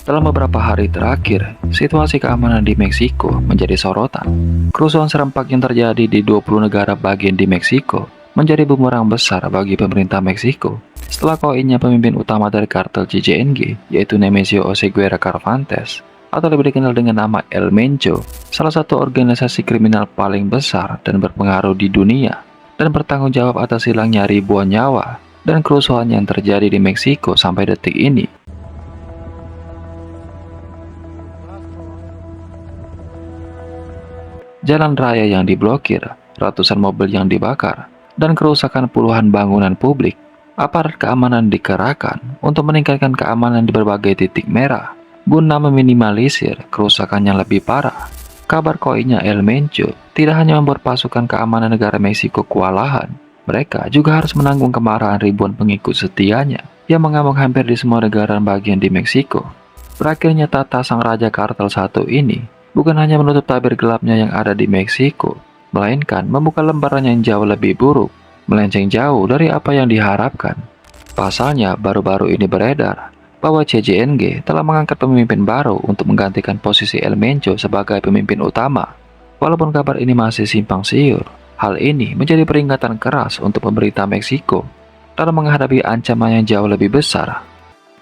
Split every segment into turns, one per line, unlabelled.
Dalam beberapa hari terakhir, situasi keamanan di Meksiko menjadi sorotan. Kerusuhan serempak yang terjadi di 20 negara bagian di Meksiko menjadi bumerang besar bagi pemerintah Meksiko. Setelah koinnya pemimpin utama dari kartel CJNG, yaitu Nemesio Oseguera Carvantes, atau lebih dikenal dengan nama El Mencho, salah satu organisasi kriminal paling besar dan berpengaruh di dunia, dan bertanggung jawab atas hilangnya ribuan nyawa dan kerusuhan yang terjadi di Meksiko sampai detik ini. Jalan raya yang diblokir, ratusan mobil yang dibakar, dan kerusakan puluhan bangunan publik. Aparat keamanan dikerahkan untuk meningkatkan keamanan di berbagai titik merah, guna meminimalisir kerusakan yang lebih parah. Kabar koinnya El Mencho tidak hanya membuat pasukan keamanan negara Meksiko kewalahan, mereka juga harus menanggung kemarahan ribuan pengikut setianya yang mengamuk hampir di semua negara bagian di Meksiko. Berakhirnya tata sang raja kartel satu ini bukan hanya menutup tabir gelapnya yang ada di Meksiko, melainkan membuka lembaran yang jauh lebih buruk, melenceng jauh dari apa yang diharapkan. Pasalnya, baru-baru ini beredar bahwa CJNG telah mengangkat pemimpin baru untuk menggantikan posisi El Mencho sebagai pemimpin utama. Walaupun kabar ini masih simpang siur, hal ini menjadi peringatan keras untuk pemerintah Meksiko dalam menghadapi ancaman yang jauh lebih besar.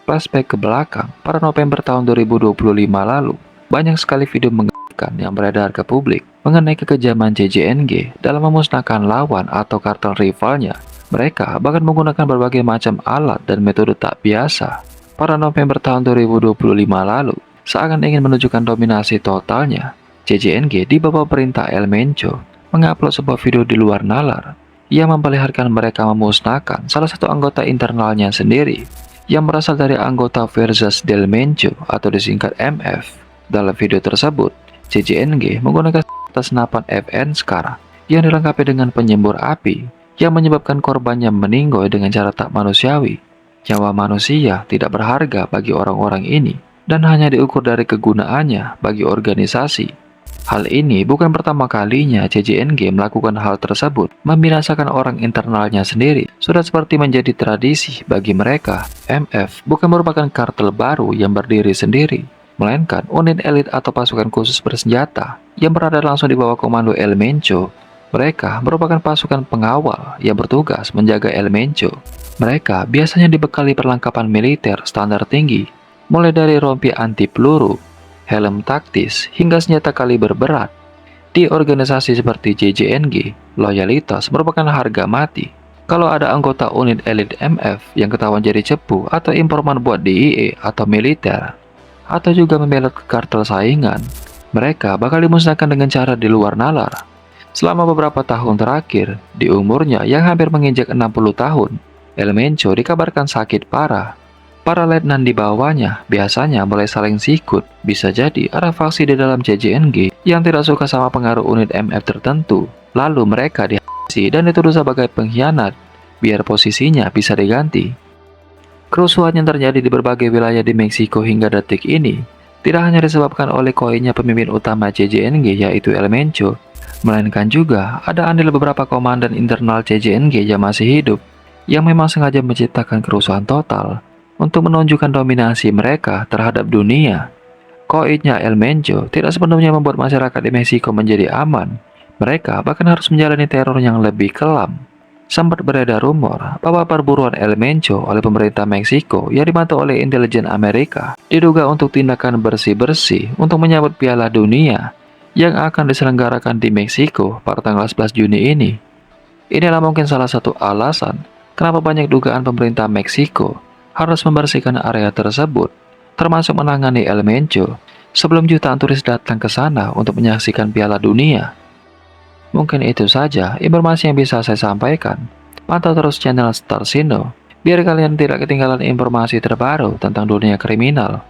Flashback ke belakang, pada November tahun 2025 lalu, banyak sekali video mengerikan yang beredar ke publik mengenai kekejaman CJNG dalam memusnahkan lawan atau kartel rivalnya. Mereka bahkan menggunakan berbagai macam alat dan metode tak biasa. Pada November tahun 2025 lalu, seakan ingin menunjukkan dominasi totalnya, CJNG di bawah perintah El Mencho mengupload sebuah video di luar nalar yang memperlihatkan mereka memusnahkan salah satu anggota internalnya sendiri yang berasal dari anggota Fuerzas del Mencho atau disingkat MF. Dalam video tersebut, CJNG menggunakan senapan FN SCAR yang dilengkapi dengan penyembur api yang menyebabkan korbannya meninggoy dengan cara tak manusiawi. Nyawa manusia tidak berharga bagi orang-orang ini dan hanya diukur dari kegunaannya bagi organisasi. Hal ini bukan pertama kalinya CJNG melakukan hal tersebut, membinasakan orang internalnya sendiri. Sudah seperti menjadi tradisi bagi mereka. MF bukan merupakan kartel baru yang berdiri sendiri, melainkan unit elit atau pasukan khusus bersenjata yang berada langsung di bawah komando El Mencho. Mereka merupakan pasukan pengawal yang bertugas menjaga El Mencho. Mereka biasanya dibekali perlengkapan militer standar tinggi, mulai dari rompi anti peluru, helm taktis, hingga senjata kaliber berat. Di organisasi seperti CJNG, loyalitas merupakan harga mati. Kalau ada anggota unit elit MF yang ketahuan jadi cepu atau informan buat DIE atau militer, atau juga membelot ke kartel saingan, mereka bakal dimusnahkan dengan cara di luar nalar. Selama beberapa tahun terakhir, di umurnya yang hampir menginjak 60 tahun, El Mencho dikabarkan sakit parah. Para letnan di bawahnya biasanya mulai saling sikut. Bisa jadi ada faksi di dalam CJNG yang tidak suka sama pengaruh unit MF tertentu. Lalu mereka dihabisi dan dituduh sebagai pengkhianat, biar posisinya bisa diganti. Kerusuhan yang terjadi di berbagai wilayah di Meksiko hingga detik ini tidak hanya disebabkan oleh koinnya pemimpin utama CJNG yaitu El Mencho, melainkan juga ada andil beberapa komandan internal CJNG yang masih hidup, yang memang sengaja menciptakan kerusuhan total untuk menunjukkan dominasi mereka terhadap dunia. Koinnya El Mencho tidak sepenuhnya membuat masyarakat di Meksiko menjadi aman. Mereka bahkan harus menjalani teror yang lebih kelam. Sempat beredar rumor bahwa perburuan El Mencho oleh pemerintah Meksiko yang dibantu oleh intelijen Amerika diduga untuk tindakan bersih-bersih untuk menyambut Piala Dunia yang akan diselenggarakan di Meksiko pada tanggal 11 Juni ini. Inilah mungkin salah satu alasan kenapa banyak dugaan pemerintah Meksiko harus membersihkan area tersebut, termasuk menangani El Mencho sebelum jutaan turis datang ke sana untuk menyaksikan Piala Dunia. Mungkin itu saja informasi yang bisa saya sampaikan. Pantau terus channel Starsino, biar kalian tidak ketinggalan informasi terbaru tentang dunia kriminal.